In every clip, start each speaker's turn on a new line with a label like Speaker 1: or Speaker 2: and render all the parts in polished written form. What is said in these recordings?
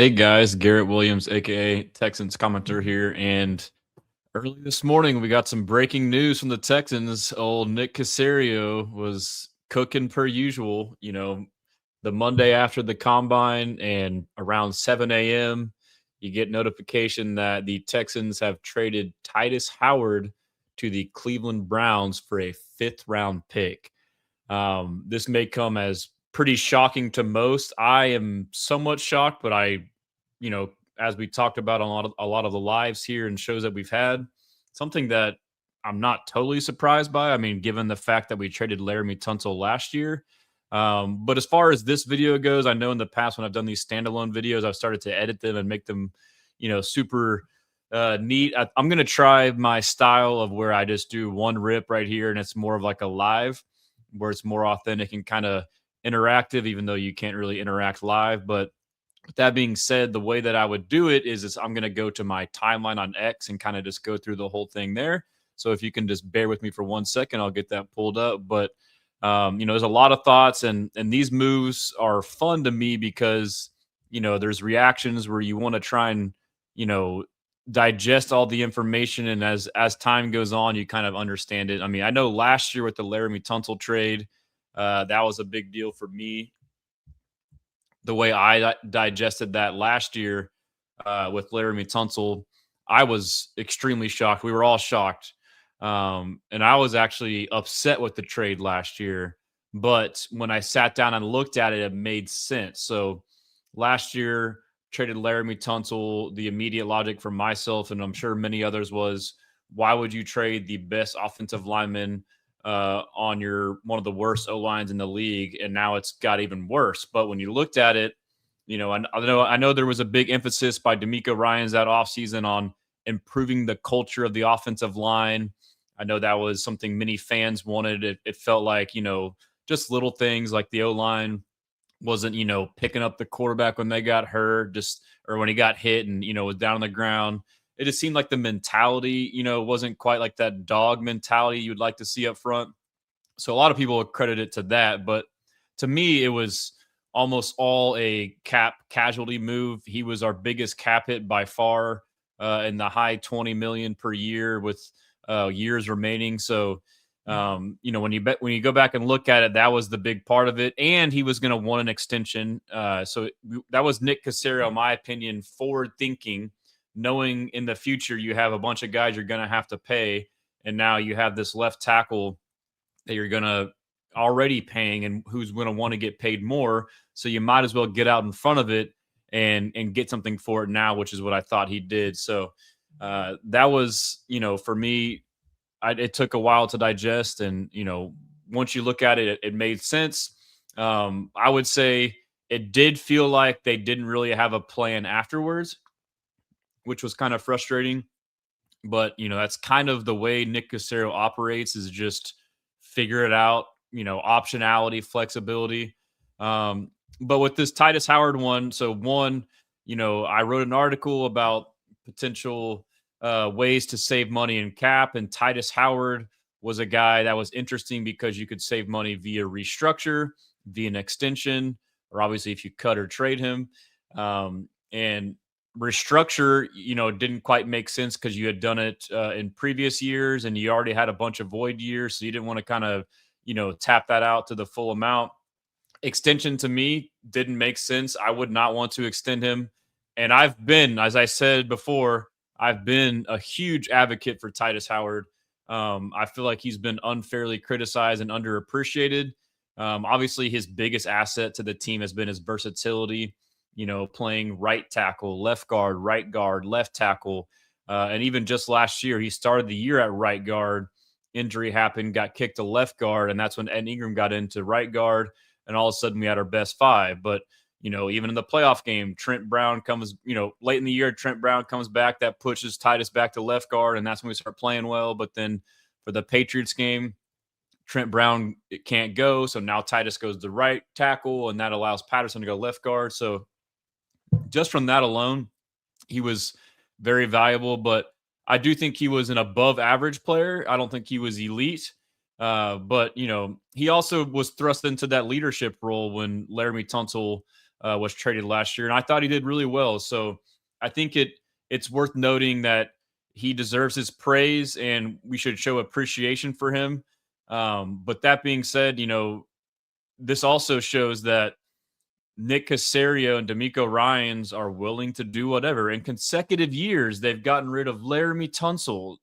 Speaker 1: Hey guys, Garrett Williams, aka Texans commenter here, and early this morning we got some breaking news from the Texans. Old Nick Caserio was cooking per usual. The Monday after the combine, and around 7 a.m., you get notification that the Texans have traded Tytus Howard to the Cleveland Browns for a fifth round pick. This may come as pretty shocking to most. I am somewhat shocked, but you know, as we talked about on a lot of the lives here and shows that we've had, something that I'm not totally surprised by. I mean, given the fact that we traded Laramie Tunsil last year. But as far as this video goes, I know in the past when I've done these standalone videos, I've started to edit them and make them, super neat. I'm going to try my style of where I just do one rip right here and it's more of like a live where it's more authentic and kind of interactive, even though you can't really interact live. But with that being said, the way that I would do it is I'm going to go to my timeline on X and kind of just go through the whole thing there. So if you can just bear with me for 1 second, I'll get that pulled up. But there's a lot of thoughts, and these moves are fun to me because there's reactions where you want to try and you know digest all the information, and as time goes on, you kind of understand it. I mean, I know last year with the Laramie Tunsil trade, that was a big deal for me the way I digested that last year with Laramie Tunsil. I was extremely shocked. We were all shocked. And I was actually upset with the trade last year. But when I sat down and looked at it, it made sense. So last year, traded Laramie Tunsil. The immediate logic for myself, and I'm sure many others, was why would you trade the best offensive lineman on your one of the worst O lines in the league, and now it's got even worse. But when you looked at it, I know there was a big emphasis by DeMeco Ryans that offseason on improving the culture of the offensive line. I know that was something many fans wanted. It felt like just little things like the O line wasn't picking up the quarterback when they got hurt, just or when he got hit and was down on the ground. It just seemed like the mentality, wasn't quite like that dog mentality you'd like to see up front. So a lot of people credit it to that, but to me, it was almost all a cap casualty move. He was our biggest cap hit by far, in the high 20 million per year with years remaining. So when you go back and look at it, that was the big part of it, and he was going to want an extension. That was Nick Caserio, in my opinion, forward thinking, knowing in the future you have a bunch of guys you're going to have to pay, and now you have this left tackle that you're going to already paying and who's going to want to get paid more. So you might as well get out in front of it and get something for it now, which is what I thought he did. So that was, for me, it took a while to digest. And, once you look at it, it made sense. I would say it did feel like they didn't really have a plan afterwards, which was kind of frustrating. But, that's kind of the way Nick Caserio operates, is just figure it out, optionality, flexibility. But with this Tytus Howard one, so one, I wrote an article about potential ways to save money in cap, and Tytus Howard was a guy that was interesting because you could save money via restructure, via an extension, or obviously if you cut or trade him. And restructure, didn't quite make sense because you had done it in previous years and you already had a bunch of void years. So you didn't want to kind of, tap that out to the full amount. Extension to me didn't make sense. I would not want to extend him. And I've been, as I said before, I've been a huge advocate for Tytus Howard. I feel like he's been unfairly criticized and underappreciated. Obviously, his biggest asset to the team has been his versatility, playing right tackle, left guard, left tackle. And even just last year, he started the year at right guard. Injury happened, got kicked to left guard, and that's when Ed Ingram got into right guard. And all of a sudden, we had our best five. But even in the playoff game, Trent Brown comes, late in the year, Trent Brown comes back. That pushes Tytus back to left guard, and that's when we start playing well. But then for the Patriots game, Trent Brown can't go. So now Tytus goes to right tackle, and that allows Patterson to go left guard. So just from that alone, he was very valuable. But I do think he was an above average player. I don't think he was elite. But he also was thrust into that leadership role when Laramie Tunsil was traded last year, and I thought he did really well. So I think it's worth noting that he deserves his praise, and we should show appreciation for him. But that being said, this also shows that Nick Caserio and DeMeco Ryans are willing to do whatever. In consecutive years, they've gotten rid of Laramie Tunsil,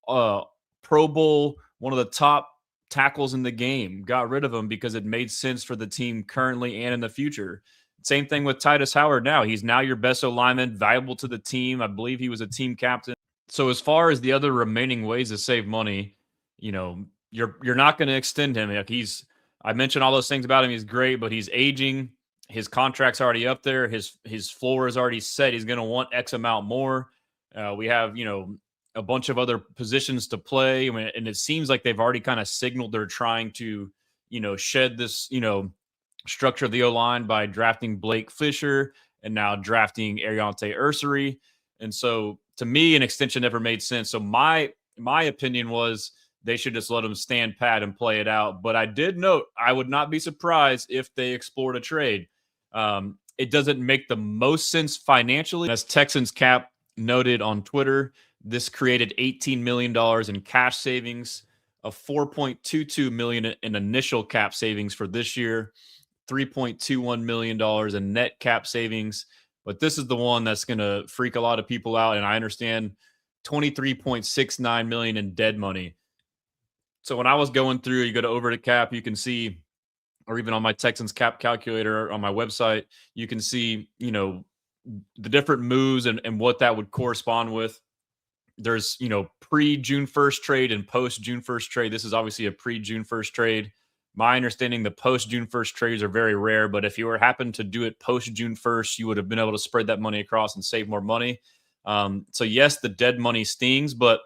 Speaker 1: uh, Pro Bowl, one of the top tackles in the game, got rid of him because it made sense for the team currently and in the future. Same thing with Tytus Howard now. He's now your best O lineman, valuable to the team. I believe he was a team captain. So as far as the other remaining ways to save money, you're not going to extend him. Like I mentioned all those things about him. He's great, but he's aging. His contract's already up there. His floor is already set. He's going to want X amount more. We have a bunch of other positions to play, and it seems like they've already kind of signaled they're trying to shed this structure of the O line by drafting Blake Fisher and now drafting Ariante Ursary. And so to me, an extension never made sense. So my opinion was they should just let him stand pat and play it out. But I did note I would not be surprised if they explored a trade. It doesn't make the most sense financially. As Texans Cap noted on Twitter, this created $18 million in cash savings, of $4.22 million in initial cap savings for this year, $3.21 million in net cap savings. But this is the one that's going to freak a lot of people out. And I understand $23.69 million in dead money. So when I was going through, you go to over to cap, you can see, or even on my Texans cap calculator on my website, you can see, the different moves and what that would correspond with. There's, pre-June 1st trade and post-June 1st trade. This is obviously a pre-June 1st trade. My understanding, the post-June 1st trades are very rare, but if you were happen to do it post-June 1st, you would have been able to spread that money across and save more money. So yes, the dead money stings, but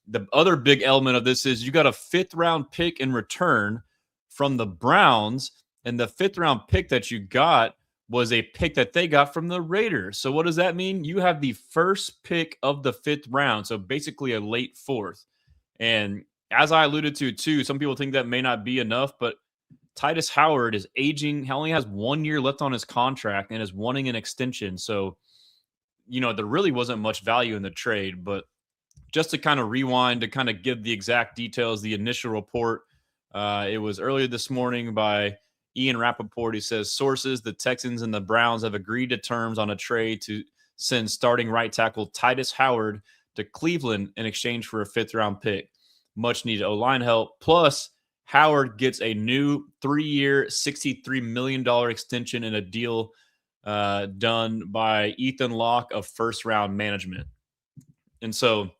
Speaker 1: the other big element of this is you got a 5th-round pick in return from the Browns, and the 5th-round pick that you got was a pick that they got from the Raiders. So what does that mean? You have the first pick of the 5th round, so basically a late 4th. And as I alluded to too, some people think that may not be enough, but Tytus Howard is aging. He only has 1 year left on his contract and is wanting an extension. So, there really wasn't much value in the trade. But just to kind of rewind, to kind of give the exact details, the initial report, it was earlier this morning by Ian Rappaport. He says, sources, the Texans and the Browns have agreed to terms on a trade to send starting right tackle Tytus Howard to Cleveland in exchange for a 5th-round pick. Much needed O-line help. Plus, Howard gets a new 3-year, $63 million extension in a deal done by Ethan Locke of first-round management. And so,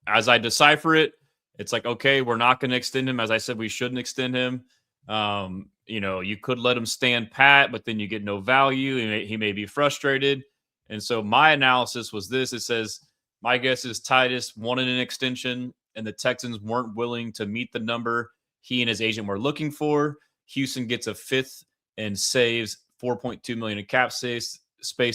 Speaker 1: as I decipher it, it's like, okay, we're not going to extend him. As I said, we shouldn't extend him. You could let him stand pat, but then you get no value. He may be frustrated. And so my analysis was this. It says, my guess is Tytus wanted an extension, and the Texans weren't willing to meet the number he and his agent were looking for. Houston gets a 5th and saves $4.2 million in cap space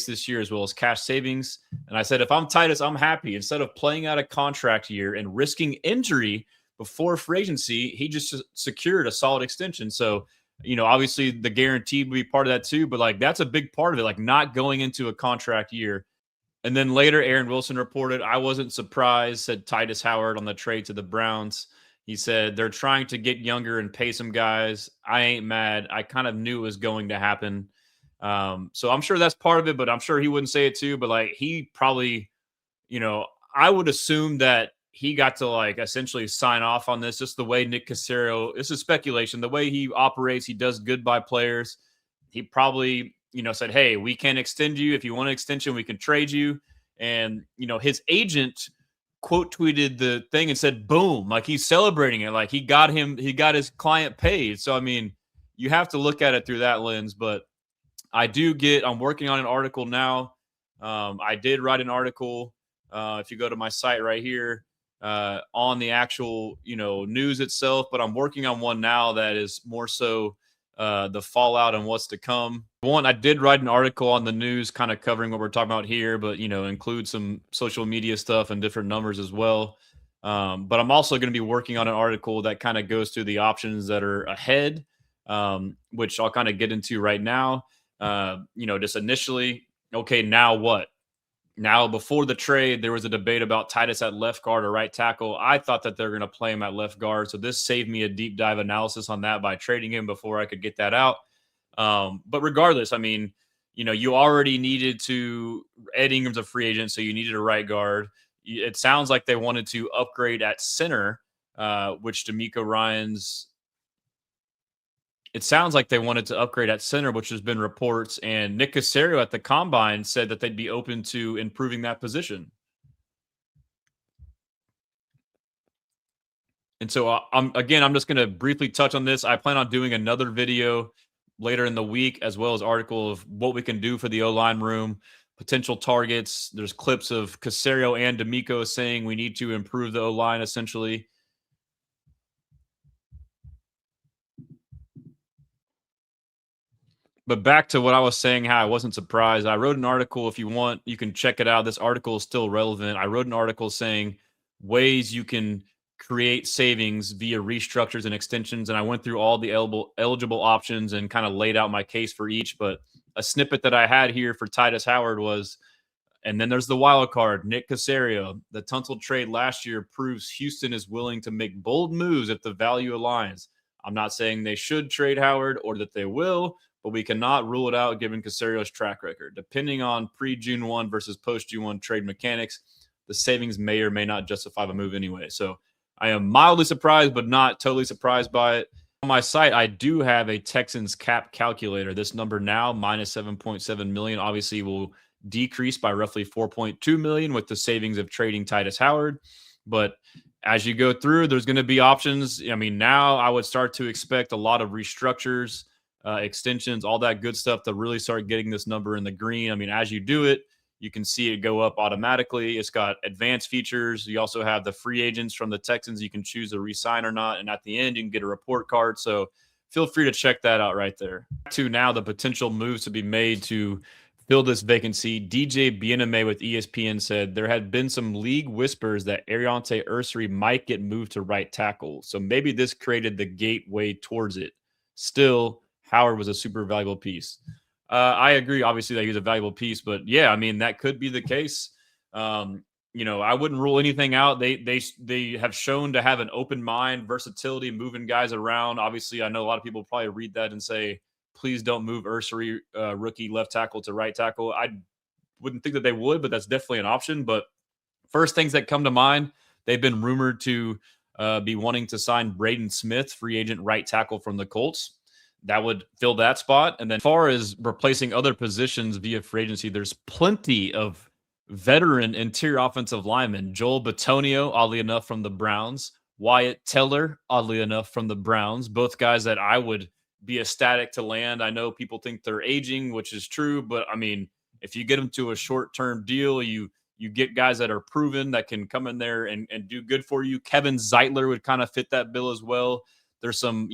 Speaker 1: this year, as well as cash savings. And I said, if I'm Tytus, I'm happy. Instead of playing out a contract year and risking injury before free agency, he just secured a solid extension. So, obviously the guarantee would be part of that too, but that's a big part of it, not going into a contract year. And then later, Aaron Wilson reported, I wasn't surprised, said Tytus Howard on the trade to the Browns. He said, they're trying to get younger and pay some guys. I ain't mad. I kind of knew it was going to happen. So I'm sure that's part of it, but I'm sure he wouldn't say it too. But he probably, I would assume that he got to essentially sign off on this. Just the way Nick Caserio, this is speculation, the way he operates, he does good by players. He probably, said, hey, we can extend you. If you want an extension, we can trade you. And, his agent quote tweeted the thing and said, boom, he's celebrating it. He got his client paid. So, you have to look at it through that lens. But I'm working on an article now. I did write an article. If you go to my site right here, on the actual, news itself, but I'm working on one now that is more so the fallout and what's to come. One, I did write an article on the news kind of covering what we're talking about here, but, include some social media stuff and different numbers as well. But I'm also going to be working on an article that kind of goes through the options that are ahead, which I'll kind of get into right now. just initially, okay, now what? Now, before the trade, there was a debate about Tytus at left guard or right tackle. I thought that they're going to play him at left guard. So this saved me a deep dive analysis on that by trading him before I could get that out. But regardless, I mean, you already needed to, Ed Ingram's a free agent, so you needed a right guard. It sounds like they wanted to upgrade at center, which DeMeco Ryans, it sounds like they wanted to upgrade at center, which has been reports. And Nick Caserio at the combine said that they'd be open to improving that position. And so I'm just going to briefly touch on this. I plan on doing another video later in the week, as well as article of what we can do for the O-line room, potential targets. There's clips of Caserio and DeMeco saying we need to improve the O-line essentially. But back to what I was saying, how I wasn't surprised. I wrote an article. If you want, you can check it out. This article is still relevant. I wrote an article saying ways you can create savings via restructures and extensions. And I went through all the eligible options and kind of laid out my case for each. But a snippet that I had here for Tytus Howard was, and then there's the wild card, Nick Caserio. The Tunsil trade last year proves Houston is willing to make bold moves if the value aligns. I'm not saying they should trade Howard or that they will, but we cannot rule it out given Caserio's track record. Depending on pre-June 1 versus post-June 1 trade mechanics, the savings may or may not justify the move anyway. So I am mildly surprised, but not totally surprised by it. On my site, I do have a Texans cap calculator. This number now, minus 7.7 million, obviously will decrease by roughly 4.2 million with the savings of trading Tytus Howard. But as you go through, there's going to be options. I mean, now I would start to expect a lot of restructures, extensions, all that good stuff to really start getting this number in the green. I mean, as you do it, you can see it go up automatically. It's got advanced features. You also have the free agents from the Texans. You can choose to re-sign or not. And at the end, you can get a report card. So feel free to check that out right there. To now the potential moves to be made to fill this vacancy. DJ Bieneme with ESPN said there had been some league whispers that Ariante Ursary might get moved to right tackle. So maybe this created the gateway towards it. Still, Howard was a super valuable piece. I agree, obviously, that he was a valuable piece, but yeah, I mean, that could be the case. I wouldn't rule anything out. They have shown to have an open mind, versatility, moving guys around. Obviously, I know a lot of people probably read that and say, please don't move Ursary, rookie left tackle, to right tackle. I wouldn't think that they would, but that's definitely an option. But first things that come to mind, they've been rumored to be wanting to sign Braden Smith, free agent right tackle from the Colts. That would fill that spot. And then as far as replacing other positions via free agency, there's plenty of veteran interior offensive linemen. Joel Bitonio, oddly enough, from the Browns. Wyatt Teller, oddly enough, from the Browns. Both guys that I would be ecstatic to land. I know people think they're aging, which is true. But, I mean, if you get them to a short-term deal, you get guys that are proven that can come in there and do good for you. Kevin Zeitler would kind of fit that bill as well. There's some,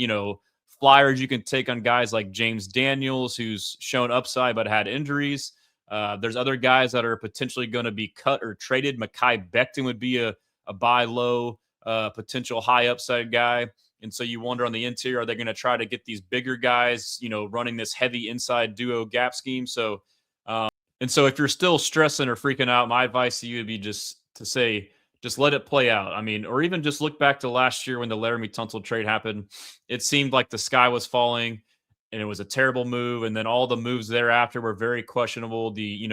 Speaker 1: flyers you can take on guys like James Daniels, who's shown upside but had injuries. There's other guys that are potentially going to be cut or traded. Mekhi Becton would be a buy low, potential high upside guy. And so you wonder on the interior, are they going to try to get these bigger guys, running this heavy inside duo gap scheme? So, and so if you're still stressing or freaking out, my advice to you would be just let it play out. I mean, or even just look back to last year when the Laramie Tunsil trade happened. It seemed like the sky was falling and it was a terrible move. And then all the moves thereafter were very questionable. The,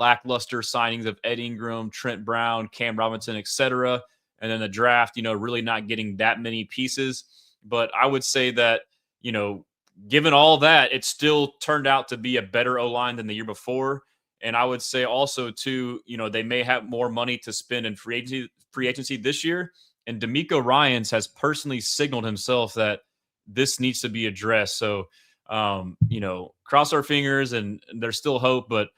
Speaker 1: lackluster signings of Ed Ingram, Trent Brown, Cam Robinson, etc. And then the draft, really not getting that many pieces. But I would say that, given all that, it still turned out to be a better O-line than the year before. And I would say also, too, they may have more money to spend in free agency this year. And DeMeco Ryans has personally signaled himself that this needs to be addressed. So, cross our fingers, and there's still hope. But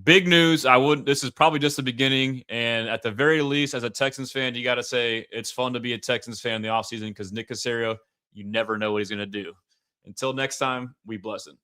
Speaker 1: big news. This is probably just the beginning. And at the very least, as a Texans fan, you got to say it's fun to be a Texans fan in the offseason because Nick Caserio, you never know what he's going to do. Until next time, we bless him.